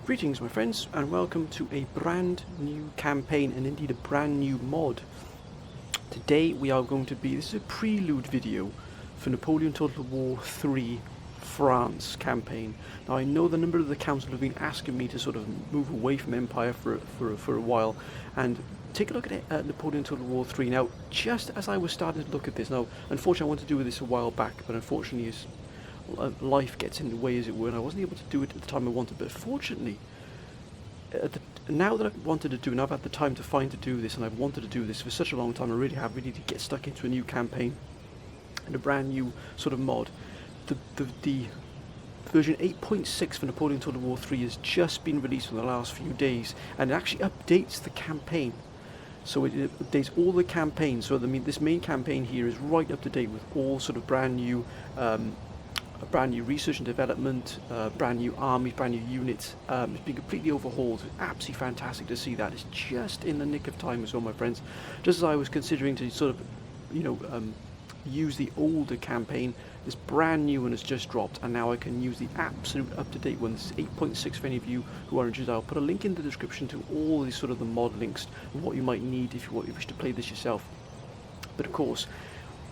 Greetings my friends and welcome to a brand new campaign and indeed a brand new mod. Today this is a prelude video for Napoleon Total War 3 France campaign. Now I know the number of the council have been asking me to sort of move away from Empire for a while and take a look at Napoleon Total War 3. Now just as I was starting to look at this, now unfortunately I wanted to do this a while back, but unfortunately life gets in the way, as it were, and I wasn't able to do it at the time I wanted. But fortunately, now that I've wanted to do, and I've had the time to do this, and I've wanted to do this for such a long time, I really need to get stuck into a new campaign and a brand new sort of mod. The version 8.6 for Napoleon Total War 3 has just been released in the last few days, and it actually updates the campaign. So it updates all the campaigns. So this main campaign here is right up to date with all sort of brand new research and development, brand new armies, brand new units. It's been completely overhauled. It's absolutely fantastic to see that. It's just in the nick of time as well, my friends. Just as I was considering to sort of, use the older campaign, this brand new one has just dropped, and now I can use the absolute up-to-date one. This is 8.6 for any of you who are interested. I'll put a link in the description to all these sort of the mod links and what you might need if you wish to play this yourself. But of course,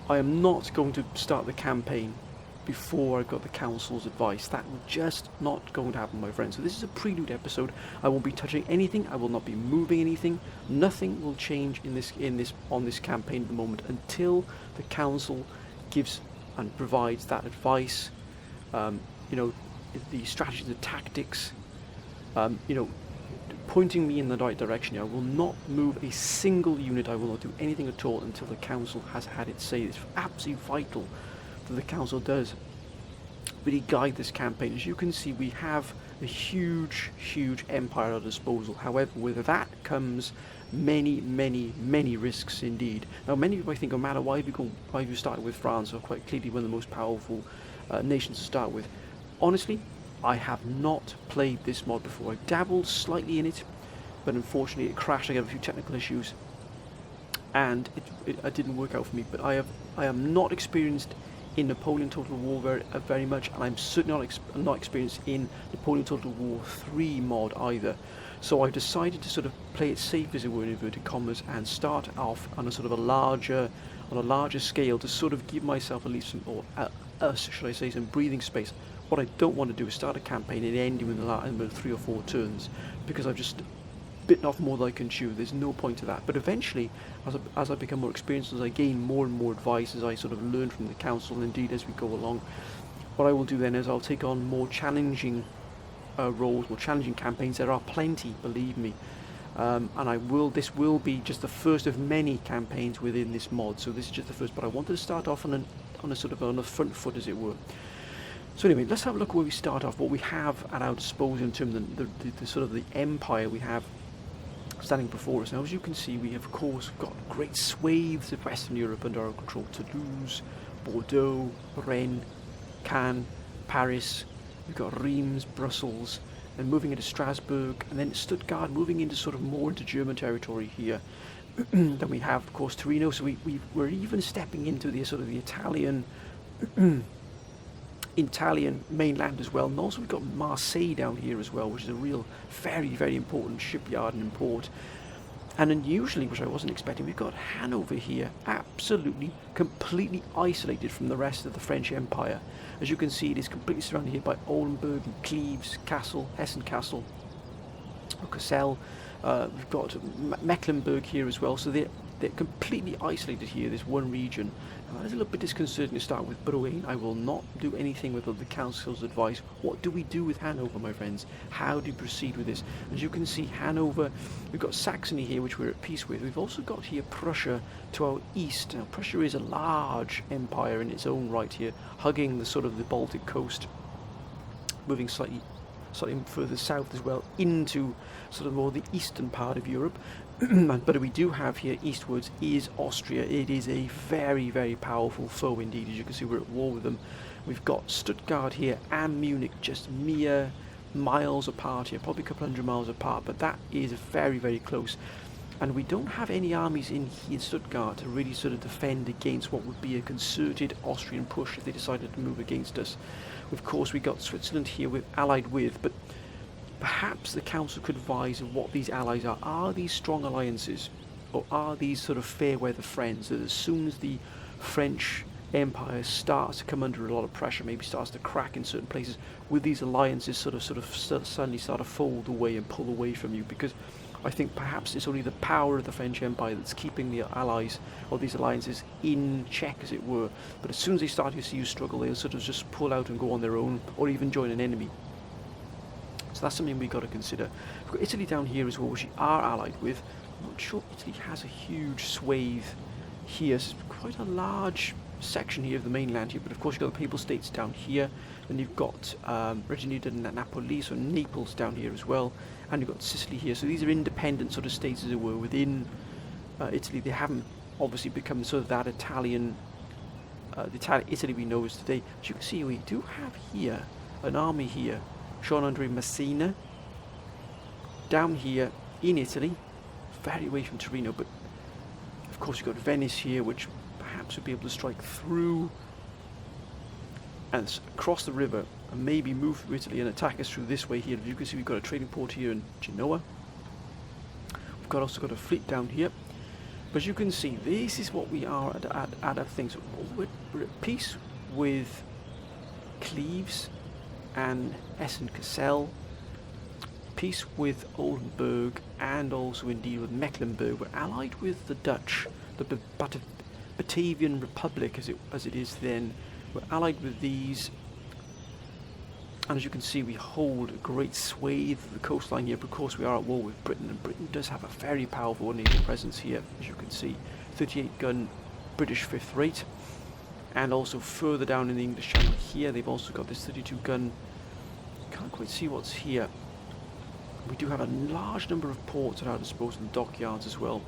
I am not going to start the campaign before I got the council's advice. That will just not going to happen, my friends. So this is a prelude episode. I won't be touching anything. I will not be moving anything. Nothing will change on this campaign at the moment until the council gives and provides that advice. The strategies, the tactics. Pointing me in the right direction. I will not move a single unit. I will not do anything at all until the council has had its say. It's absolutely vital that the council does really guide this campaign. As you can see, we have a huge empire at our disposal. However, with that comes many risks indeed. Now many people, I think, no matter why you started with France, are quite clearly one of the most powerful nations to start with. Honestly, I have not played this mod before. I dabbled slightly in it, but unfortunately it crashed. I got a few technical issues and it didn't work out for me. But I am not experienced in Napoleon Total War very much, and I'm certainly not experienced in Napoleon Total War 3 mod either. So I decided to sort of play it safe, as it were, in inverted commas, and start off on a sort of a larger scale to sort of give myself at least some breathing space. What I don't want to do is start a campaign and end in the 3 or 4 turns, because I've just bitten off more than I can chew. There's no point to that. But eventually, as I become more experienced, as I gain more and more advice, as I sort of learn from the council, and indeed as we go along, what I will do then is I'll take on more challenging roles, more challenging campaigns. There are plenty, believe me, and this will be just the first of many campaigns within this mod. So this is just the first, but I wanted to start off on a front foot, as it were. So anyway, let's have a look where we start off, what we have at our disposal in terms of the sort of the empire we have standing before us. Now, as you can see, we have of course got great swathes of Western Europe under our control: Toulouse, Bordeaux, Rennes, Cannes, Paris. We've got Reims, Brussels, and moving into Strasbourg, and then Stuttgart, moving into sort of more into German territory here. Then we have, of course, Torino. So we're even stepping into the sort of the Italian mainland as well, and also we've got Marseille down here as well, which is a real very important shipyard and port. And unusually, which I wasn't expecting, we've got Hanover here, absolutely completely isolated from the rest of the French Empire. As you can see, it is completely surrounded here by Oldenburg and Cleves Castle, Hessen Castle, Cassel. We've got Mecklenburg here as well, so they're completely isolated here, this one region. Now, that is a little bit disconcerting to start with, but again, I will not do anything without the council's advice. What do we do with Hanover, my friends? How do you proceed with this? As you can see, Hanover, we've got Saxony here, which we're at peace with. We've also got here Prussia to our east. Now, Prussia is a large empire in its own right here, hugging the sort of the Baltic coast, moving slightly further south as well into sort of more the eastern part of Europe. But we do have here eastwards is Austria. It is a very powerful foe indeed. As you can see, we're at war with them. We've got Stuttgart here and Munich just mere miles apart here, probably a couple hundred miles apart, but that is very close. And we don't have any armies in Stuttgart to really sort of defend against what would be a concerted Austrian push if they decided to move against us. Of course, we got Switzerland here allied with, but perhaps the council could advise of what these allies are. Are these strong alliances, or are these sort of fair weather friends that as soon as the French Empire starts to come under a lot of pressure, maybe starts to crack in certain places, will these alliances sort of suddenly start to fold away and pull away from you? Because I think perhaps it's only the power of the French Empire that's keeping the allies, or these alliances, in check, as it were. But as soon as they start to see you struggle, they'll sort of just pull out and go on their own, or even join an enemy. So that's something we've got to consider. We've got Italy down here as well, which we are allied with. I'm not sure Italy has a huge swathe here. So it's quite a large section here of the mainland here, but of course you've got the Papal States down here, and you've got Regina and Napoli, so Naples down here as well, and you've got Sicily here. So these are independent sort of states, as it were, within Italy. They haven't obviously become sort of that Italian, the Italy we know as today. As you can see, we do have here an army here, Jean-Andre Massena, down here in Italy, very away from Torino, but of course you've got Venice here, which perhaps would be able to strike through and across the river and maybe move through Italy and attack us through this way here. As you can see, we've got a trading port here in Genoa. We've also got a fleet down here. But as you can see, this is what we are at things. We're at peace with Cleves and Essen-Cassel, peace with Oldenburg, and also indeed with Mecklenburg. We're allied with the Dutch, the Batavian Republic as it is then. We're allied with these, and as you can see, we hold a great swathe of the coastline here. But of course we are at war with Britain, and Britain does have a very powerful naval presence here, as you can see. 38 gun British 5th rate, and also further down in the English Channel here they've also got this 32 gun. Can't quite see what's here. We do have a large number of ports at our disposal, and dockyards as well.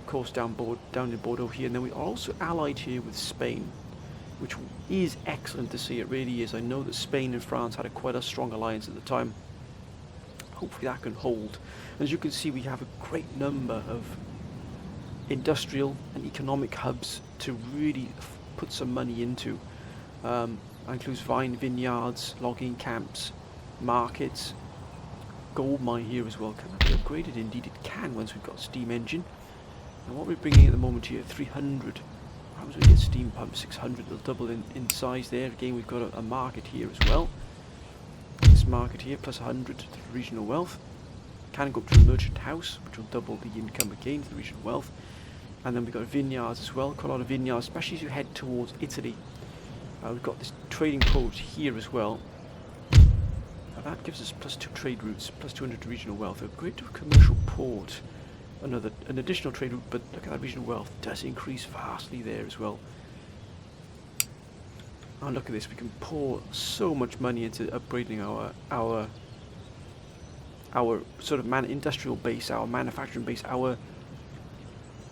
Of course down in Bordeaux here, and then we are also allied here with Spain, which is excellent to see. It really is. I know that Spain and France had quite a strong alliance at the time. Hopefully that can hold. As you can see, we have a great number of industrial and economic hubs to really put some money into. That includes vine vineyards, logging camps, markets, gold mine here as well. Can that be upgraded? Indeed it can, once we've got a steam engine. And what we're bringing at the moment here, 300. As we get steam pump 600, they'll double in size there. Again, we've got a market here as well. This market here plus 100 to the regional wealth. Can go up to a merchant house, which will double the income again to the regional wealth. And then we've got vineyards as well, quite a lot of vineyards, especially as you head towards Italy. We've got this trading port here as well. Now that gives us plus 2 trade routes, plus 200 to regional wealth. A great commercial port. An additional trade route, but look at that, regional wealth does increase vastly there as well. And look at this, we can pour so much money into upgrading our sort of industrial base, our manufacturing base, our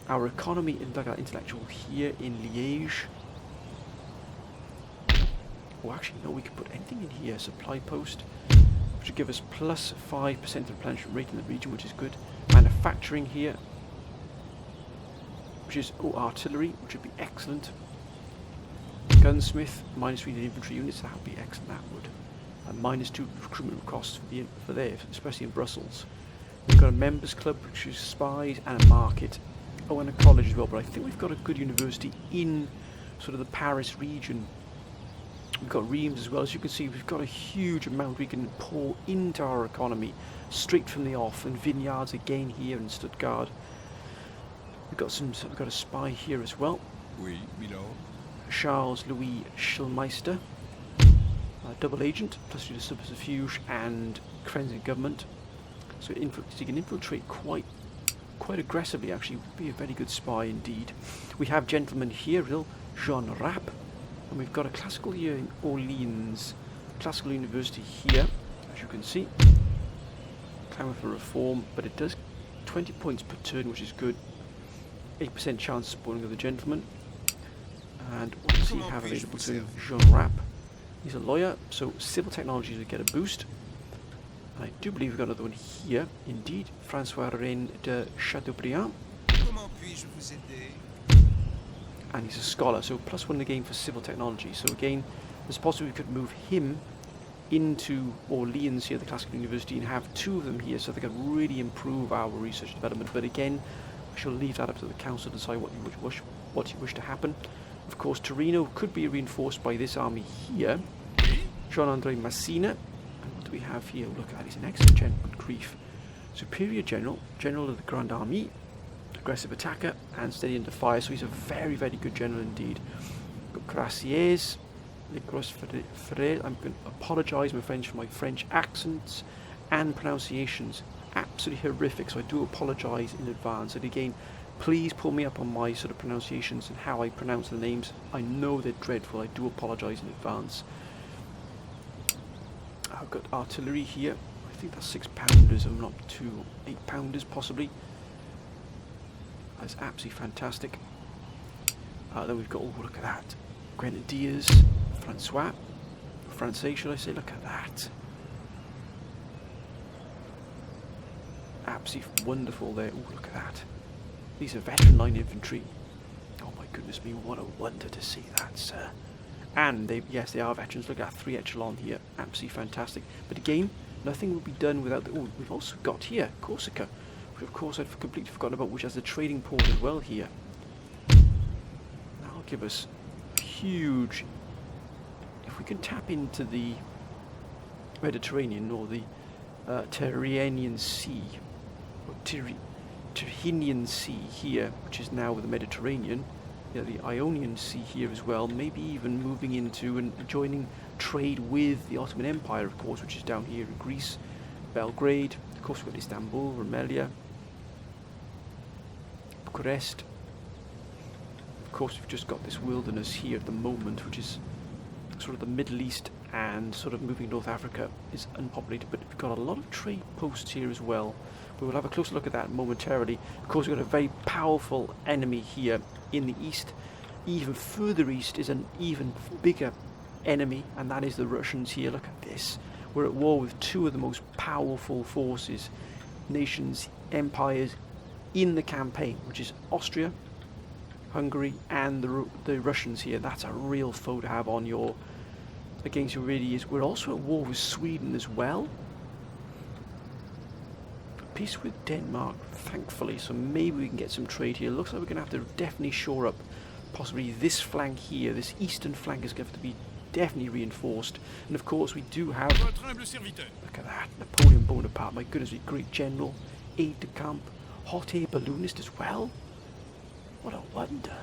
economy, and look at that intellectual here in Liège. Oh, actually no, we can put anything in here. Supply post, which would give us plus 5% replenishment rate in the region, which is good. Manufacturing here, which is artillery, which would be excellent. Gunsmith, -3 in infantry units, that would be excellent, that would. And -2 recruitment costs for there, especially in Brussels. We've got a members club, which is spies, and a market. Oh, and a college as well, but I think we've got a good university in sort of the Paris region. We've got Reims as well. As you can see, we've got a huge amount we can pour into our economy straight from the off, and vineyards again here in Stuttgart. We've got a spy here as well. Oui, Charles Louis Schulmeister, double agent, plus 2 to subterfuge and cleansing government. So he can infiltrate quite aggressively. Actually, would be a very good spy indeed. We have gentlemen here, Jean Rapp, and we've got a classical year in Orleans, classical university here, as you can see. Clamour for reform, but it does 20 points per turn, which is good. 8% chance of spawning of the gentleman. And what does he have available to him? Jean Rapp. He's a lawyer, so civil technologies would get a boost. And I do believe we've got another one here. Indeed, François Rennes de Chateaubriand. And he's a scholar, so +1 again for civil technology. So again, there's a possibility we could move him into Orleans here, the Classical University, and have 2 of them here, so they can really improve our research and development. But again, I shall leave that up to the council to decide what you wish to happen. Of course, Torino could be reinforced by this army here. Jean-Andre Massena. And what do we have here? Look at that, he's an excellent general. Good grief. Superior general, general of the Grand Army, aggressive attacker, and steady under fire. So he's a very, very good general indeed. Got Graciers, Nicolas Ferrer. I'm going to apologise, my French, for my French accents and pronunciations. Absolutely horrific, so I do apologise in advance. And again, please pull me up on my sort of pronunciations and how I pronounce the names. I know they're dreadful, I do apologise in advance. I've got artillery here. I think that's 6-pounders, I'm not 8-pounders possibly. That's absolutely fantastic. Then we've got, oh, look at that. Grenadiers, Francais should I say, look at that. Absolutely wonderful there, oh, look at that. These are veteran line infantry. Oh my goodness me, what a wonder to see that, sir. And yes, they are veterans. Look at that 3 echelon here, absolutely fantastic. But again, nothing will be done without oh, we've also got here Corsica, which of course I've completely forgotten about, which has a trading port as well here. That'll give us huge. If we can tap into the Mediterranean or the Tyrrhenian Sea, or Tyrrhenian Sea here, which is now the Mediterranean, the Ionian Sea here as well, maybe even moving into and joining trade with the Ottoman Empire, of course, which is down here in Greece, Belgrade, of course we've got Istanbul, Rumelia, Bucharest. Of course we've just got this wilderness here at the moment, which is sort of the Middle East and sort of moving North Africa is unpopulated, but we've got a lot of trade posts here as well. We will have a closer look at that momentarily. Of course, we've got a very powerful enemy here in the east. Even further east is an even bigger enemy, and that is the Russians here. Look at this. We're at war with 2 of the most powerful forces, nations, empires in the campaign, which is Austria, Hungary, and the Russians here. That's a real foe to have on your against your really is. We're also at war with Sweden as well. Peace with Denmark, thankfully, so maybe we can get some trade here. Looks like we're going to have to definitely shore up possibly this flank here. This eastern flank is going to have to be definitely reinforced. And of course we do have, look at that, Napoleon Bonaparte, my goodness, a great general, aide-de-camp, hot air balloonist as well. What a wonder.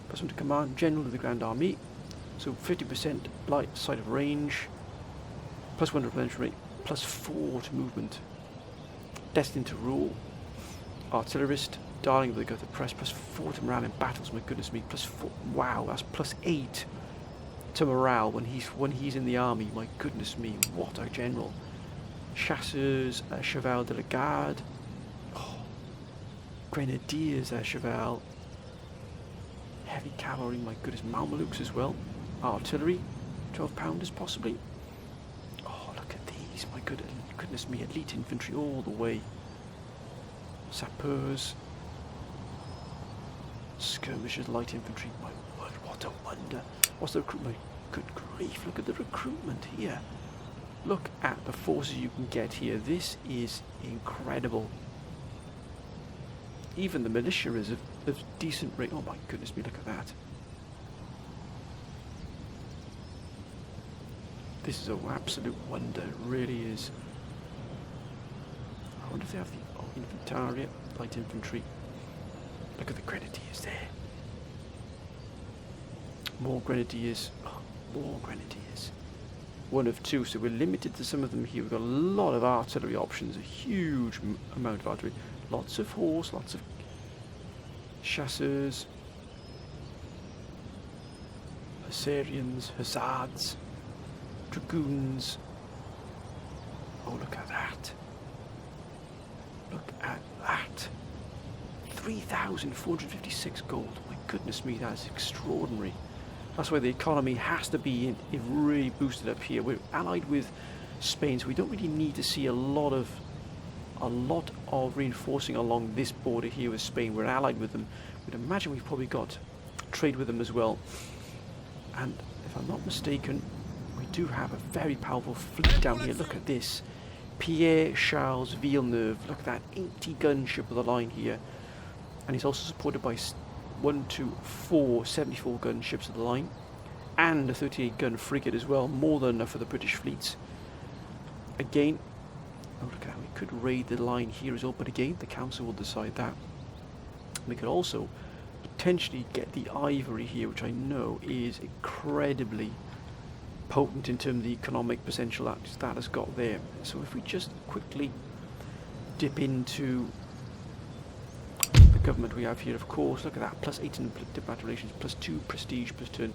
Plus 1 to command, general of the Grand Army, so 50% light sight of range, plus 1 replenishment rate, plus 4 to movement. Destined to rule, artillerist, darling of the Gothic press, plus 4 to morale in battles, my goodness me, plus 4, wow, that's plus 8 to morale when he's in the army, my goodness me, what a general. Chasseurs, Cheval de la Garde, oh, Grenadiers, Cheval, heavy cavalry, my goodness, Mamelukes as well, artillery, 12-pounders possibly. Oh, look at these, my goodness me, elite infantry all the way. Sapeurs, skirmishers, light infantry, my word, what a wonder. What's the recruitment? Good grief, look at the recruitment here. Look at the forces you can get here. This is incredible. Even the militia is of decent rate. Oh my goodness me, look at that. This is an absolute wonder, it really is. I wonder if they have the Infantaria, light infantry. Look at the grenadiers there. More grenadiers. Oh, more grenadiers. 1 of 2, so we're limited to some of them here. We've got a lot of artillery options, a huge amount of artillery. Lots of horse, lots of chasseurs, Hussarians, hussards, dragoons. Oh, look at that. Look at that. 3,456 gold. My goodness me, that's extraordinary. That's why the economy has to be really boosted up here. We're allied with Spain, so we don't really need to see a lot of reinforcing along this border here with Spain. We're allied with them. We'd imagine we've probably got trade with them as well. And if I'm not mistaken, we do have a very powerful fleet down here. Look at this. Pierre Charles Villeneuve. Look at that 80 gunship of the line here. And he's also supported by 1, 2, 4 74 gun ships of the line. And a 38 gun frigate as well. More than enough for the British fleets. Again, oh look at that. We could raid the line here as well. But again, the council will decide that. We could also potentially get the ivory here, which I know is incredibly potent in terms of the economic potential that has got there. So if we just quickly dip into the government we have here, of course, look at that, plus 8 in diplomatic relations, plus 2 prestige, plus 2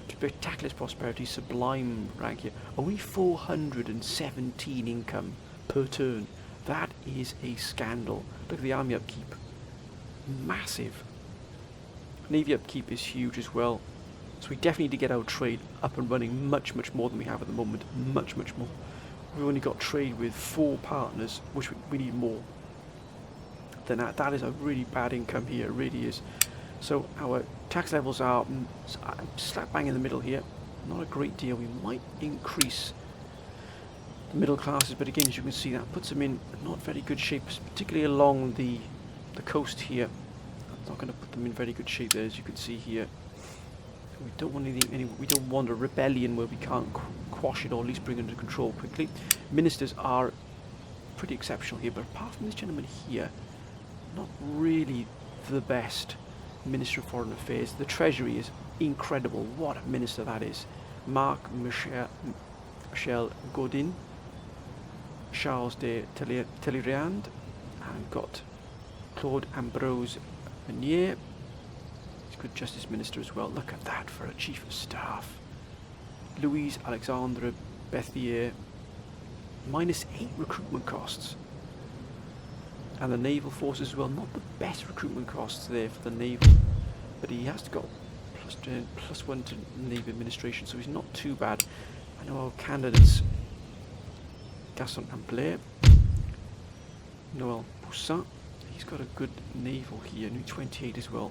spectacular prosperity, sublime rank here. Only 417 income per turn. That is a scandal. Look at the army upkeep. Massive. Navy upkeep is huge as well. So we definitely need to get our trade up and running much more than we have at the moment. Much more. We've only got trade with 4 partners, which we need more than that. That is a really bad income here, it really is. So our tax levels are slap bang in the middle here. Not a great deal. We might increase the middle classes, but again, as you can see, that puts them in not very good shape, particularly along the coast here. I'm not going to put them in very good shape there, as you can see here. We don't want we don't want a rebellion where we can't quash it, or at least bring it under control quickly. Ministers are pretty exceptional here, but apart from this gentleman here, not really the best Minister of Foreign Affairs. The Treasury is incredible. What a minister that is. Marc Michel Godin, Charles de Talleyrand, and got Claude Ambrose Meunier. He's a good Justice Minister as well. Look at that for a Chief of Staff. Louise Alexandre Bethier, -8 recruitment costs. And the naval forces as well, not the best recruitment costs there for the naval, but he has got +1 to naval administration, so he's not too bad. I know our candidates: Gaston Ampler, Noël Poussin. He's got a good naval here, new 28 as well.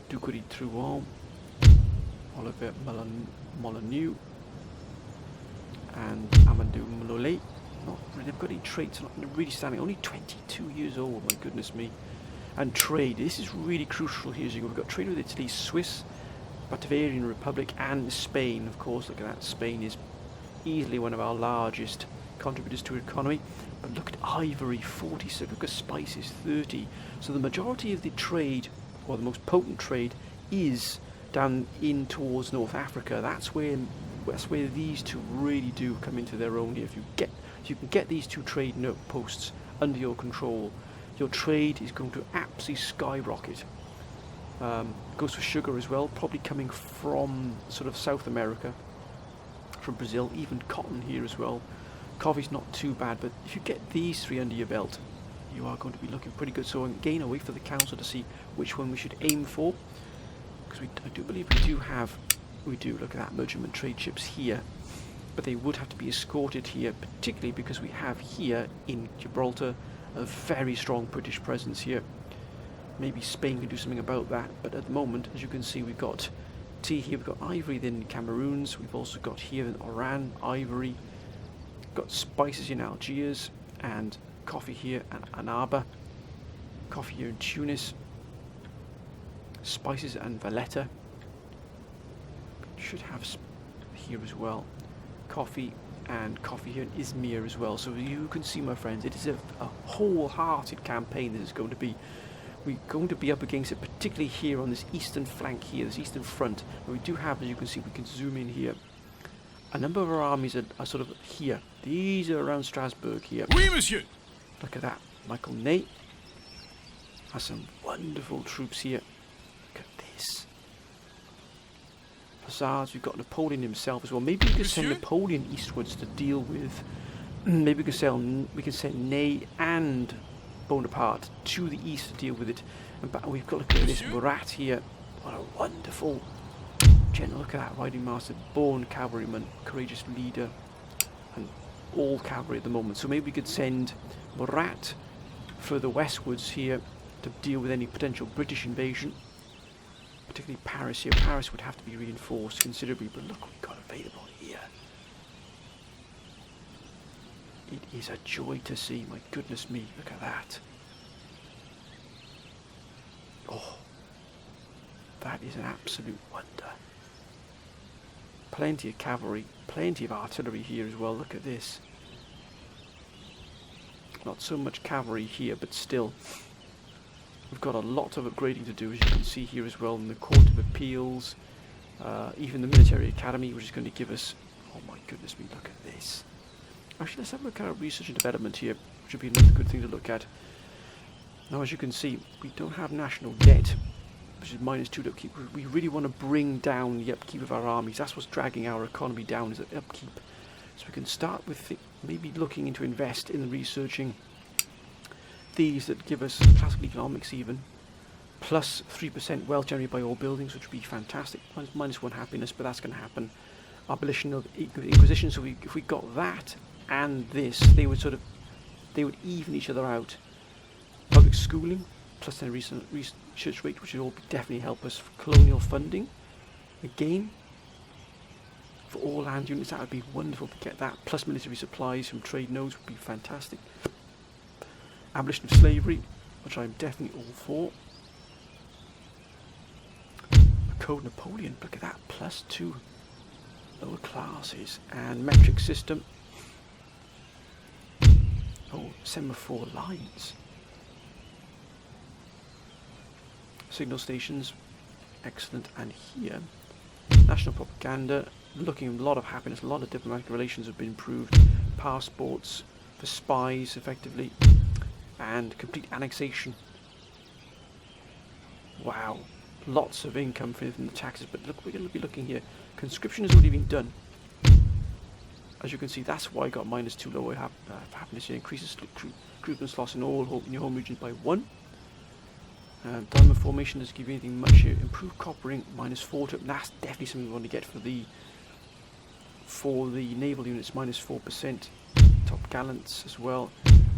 Ducory Trouan, Oliver Molyneux, and Amadou Malolet. Not really, they've got any traits, not really standing. Only 22 years old, my goodness me. And trade, this is really crucial here. We've got trade with Italy, Swiss, Batavian Republic, and Spain, of course. Look at that, Spain is easily one of our largest contributors to our economy. But look at ivory, 46. Look at spices, 30. So the majority of the trade, or the most potent trade, is down in towards North Africa. That's where these two really do come into their own here. If you can get these 2 trade posts under your control, your trade is going to absolutely skyrocket. Goes for sugar as well, probably coming from sort of South America, from Brazil, even cotton here as well. Coffee's not too bad, but if you get these 3 under your belt, you are going to be looking pretty good. So again, I'll wait for the council to see which one we should aim for, because I do believe we do look at that, merchantman trade ships here, but they would have to be escorted here, particularly because we have here in Gibraltar a very strong British presence here. Maybe Spain can do something about that, but at the moment, as you can see, we've got tea here, we've got ivory then in Cameroons, we've also got here in Oran, ivory, got spices in Algiers, and coffee here in Annaba, coffee here in Tunis, spices and Valletta, should have here as well, coffee here in Izmir as well. So you can see, my friends, it is a wholehearted campaign this is going to be. We're going to be up against it, particularly here on this eastern flank here, this eastern front. And we do have, as you can see, we can zoom in here. A number of our armies are sort of here. These are around Strasbourg here. Oui, monsieur. Look at that. Michael Ney has some wonderful troops here. Look at this. Hussars, we've got Napoleon himself as well. Maybe we could send Napoleon eastwards to deal with. Maybe we can send Ney and Bonaparte to the east to deal with it. And we've got, look at this Murat here. What a wonderful general. Look at that, riding master, born cavalryman, courageous leader, and all cavalry at the moment. So maybe we could send Murat further westwards here to deal with any potential British invasion. particularly Paris here. Paris would have to be reinforced considerably, but look what we've got available here. It is a joy to see, my goodness me, look at that. Oh, that is an absolute wonder. Plenty of cavalry, plenty of artillery here as well, look at this. Not so much cavalry here, but still. We've got a lot of upgrading to do, as you can see here as well, in the Court of Appeals, even the Military Academy, which is going to give us, oh my goodness me, look at this. Actually, let's have a look at our research and development here, which would be another good thing to look at. Now, as you can see, we don't have national debt, which is -2 to upkeep. We really want to bring down the upkeep of our armies. That's what's dragging our economy down, is the upkeep. So we can start with maybe looking into invest in researching these that give us classical economics even, plus 3% wealth generated by all buildings, which would be fantastic. -1 happiness, but that's going to happen. Abolition of Inquisition. So if we got that and this, they would even each other out. Public schooling plus then research rate, which would all definitely help us. For colonial funding, again, for all land units, that would be wonderful to get that. Plus military supplies from trade nodes would be fantastic. Abolition of slavery, which I'm definitely all for. Code Napoleon, look at that, +2 lower classes. And metric system. Oh, semaphore lines. Signal stations, excellent. And here, national propaganda, looking at a lot of happiness, a lot of diplomatic relations have been improved. Passports for spies, effectively. And complete annexation. Wow, lots of income from the taxes, but look, we're going to be looking here. Conscription has already been done. As you can see, that's why I got -2 lower happiness here. Increases recruitment slots in all in your home regions by 1. Diamond formation doesn't give you anything much here. Improved coppering, -4 to, that's definitely something we want to get for the naval units, -4%. Top gallants as well.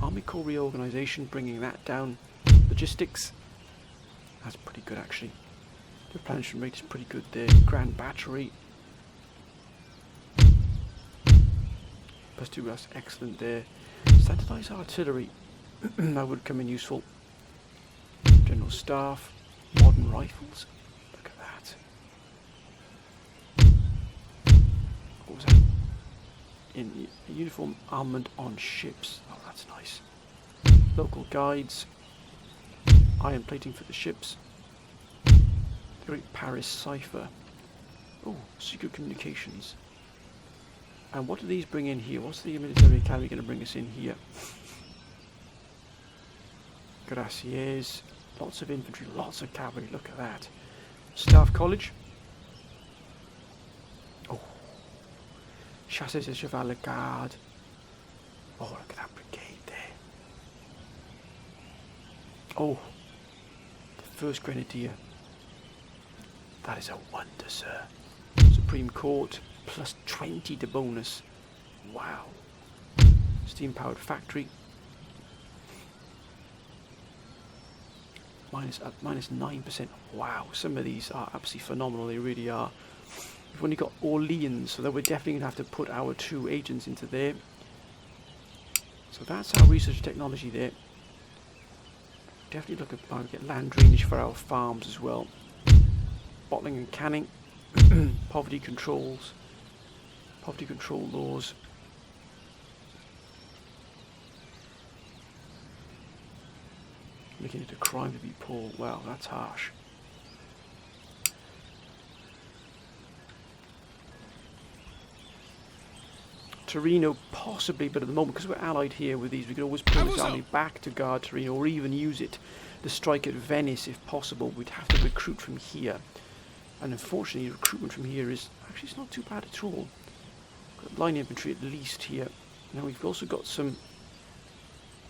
Army Corps reorganisation, bringing that down. Logistics, that's pretty good actually. The replenishment rate is pretty good there. Grand Battery, +2, that's excellent there. Standardised artillery, that would come in useful. General Staff, modern rifles, look at that. What was that? In uniform armament on ships, oh that's nice. Local guides, iron plating for the ships. The Great Paris Cipher. Oh, secret communications. And what do these bring in here? What's the military academy going to bring us in here? Graciers, lots of infantry, lots of cavalry, look at that. Staff College. Oh, Chasseurs et Cheval Garde. Oh, look at that brigade there. Oh, the 1st Grenadier. That is a wonder, sir. Supreme Court, +20 to bonus. Wow. Steam powered factory. -9%. Wow, some of these are absolutely phenomenal, they really are. We've only got Orleans, so that we're definitely going to have to put our 2 agents into there. So that's our research technology there. Definitely look at trying to get land drainage for our farms as well. Bottling and canning. Poverty control laws. Making it a crime to be poor. Wow, that's harsh. Torino, possibly, but at the moment, because we're allied here with these, we could always pull this army back to guard Torino, or even use it to strike at Venice if possible. We'd have to recruit from here. And unfortunately, recruitment from here is actually, it's not too bad at all. Got line infantry at least here. Now we've also got some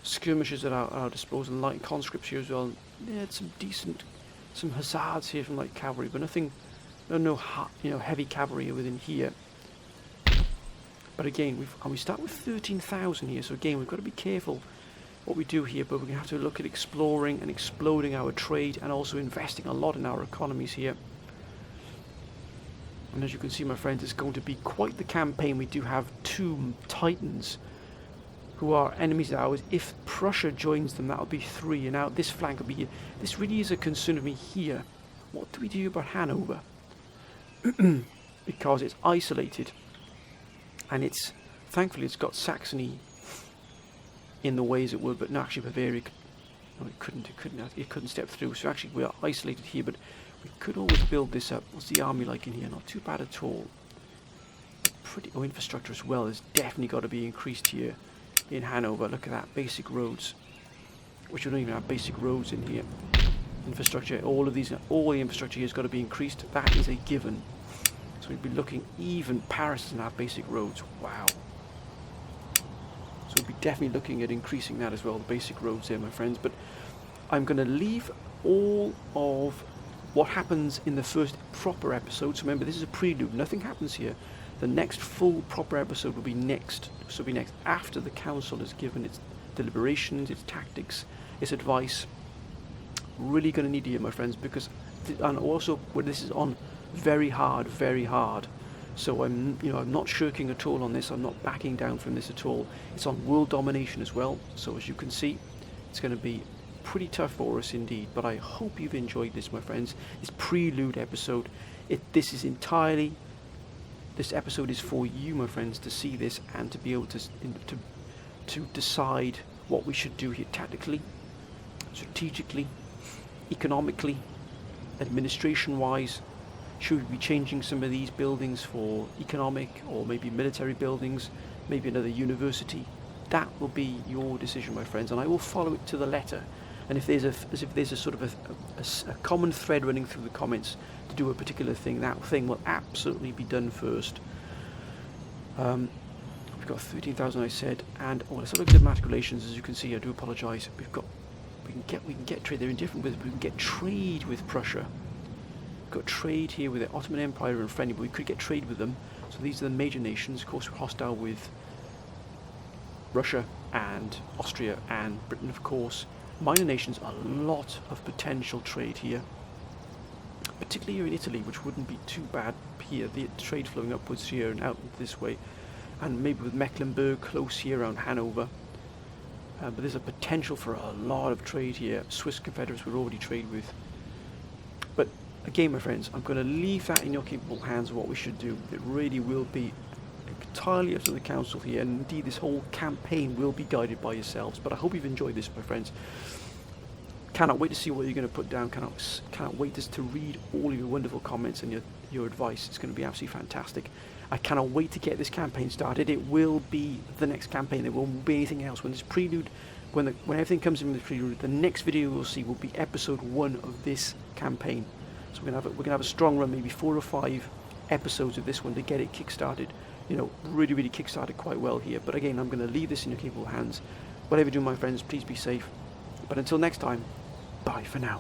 skirmishers at our disposal, and light conscripts here as well. Yeah, some hussars here from light cavalry, but nothing, no heavy cavalry within here. But again, we start with 13,000 here, so again, we've got to be careful what we do here, but we're going to have to look at exploring and exploding our trade, and also investing a lot in our economies here. And as you can see, my friends, it's going to be quite the campaign. We do have 2 Titans who are enemies of ours. If Prussia joins them, that'll be 3. And now this flank will be... This really is a concern of me here. What do we do about Hanover? Because it's isolated. And it's... Thankfully, it's got Saxony in the way as it would. But no, actually, Bavaria... No, it couldn't step through. So actually, we are isolated here. But we could always build this up. What's the army like in here? Not too bad at all. Pretty... Oh, infrastructure as well has definitely got to be increased here. In Hanover, look at that, basic roads, which we don't even have basic roads in here. Infrastructure, all the infrastructure here has got to be increased. That is a given. So we'd be looking, even Paris doesn't have basic roads. Wow. So we'd be definitely looking at increasing that as well, the basic roads there, my friends. But I'm going to leave all of what happens in the first proper episode. So remember, this is a prelude, nothing happens here. The next full proper episode will be next. So it'll be next after the council has given its deliberations, its tactics, its advice. Really going to need to hear, my friends, because and also when this is on very hard. So I'm not shirking at all on this. I'm not backing down from this at all. It's on world domination as well. So as you can see, it's going to be pretty tough for us indeed. But I hope you've enjoyed this, my friends. This prelude episode. This episode is for you, my friends, to see this and to be able to decide what we should do here tactically, strategically, economically, administration-wise. Should we be changing some of these buildings for economic or maybe military buildings, maybe another university? That will be your decision, my friends, and I will follow it to the letter. And if there's a sort of a common thread running through the comments to do a particular thing, that thing will absolutely be done first. We've got 13,000, I said, and let's look at diplomatic relations. As you can see, I do apologise. We can get trade. They're indifferent with. We can get trade with Prussia. We've got trade here with the Ottoman Empire and friendly, but we could get trade with them. So these are the major nations. Of course, we're hostile with Russia and Austria and Britain, of course. Minor nations, a lot of potential trade here, particularly here in Italy, which wouldn't be too bad here. The trade flowing upwards here and out this way, and maybe with Mecklenburg close here around Hanover. But there's a potential for a lot of trade here. Swiss Confederates we're already trade with. But again, my friends, I'm going to leave that in your capable hands of what we should do. It really will be entirely up to the council here, and indeed this whole campaign will be guided by yourselves. But I hope you've enjoyed this, my friends. Cannot wait to see what you're going to put down. Cannot wait to read all of your wonderful comments and your advice. It's going to be absolutely fantastic. I cannot wait to get this campaign started. It will be the next campaign. There won't be anything else. When this prelude, when everything comes in with the prelude, the next video we'll see will be episode 1 of this campaign. So we're gonna have a strong run, maybe 4 or 5 episodes of this one to get it kick-started. Really kick-started quite well here. But again, I'm going to leave this in your capable hands. Whatever you do, my friends, please be safe. But until next time, bye for now.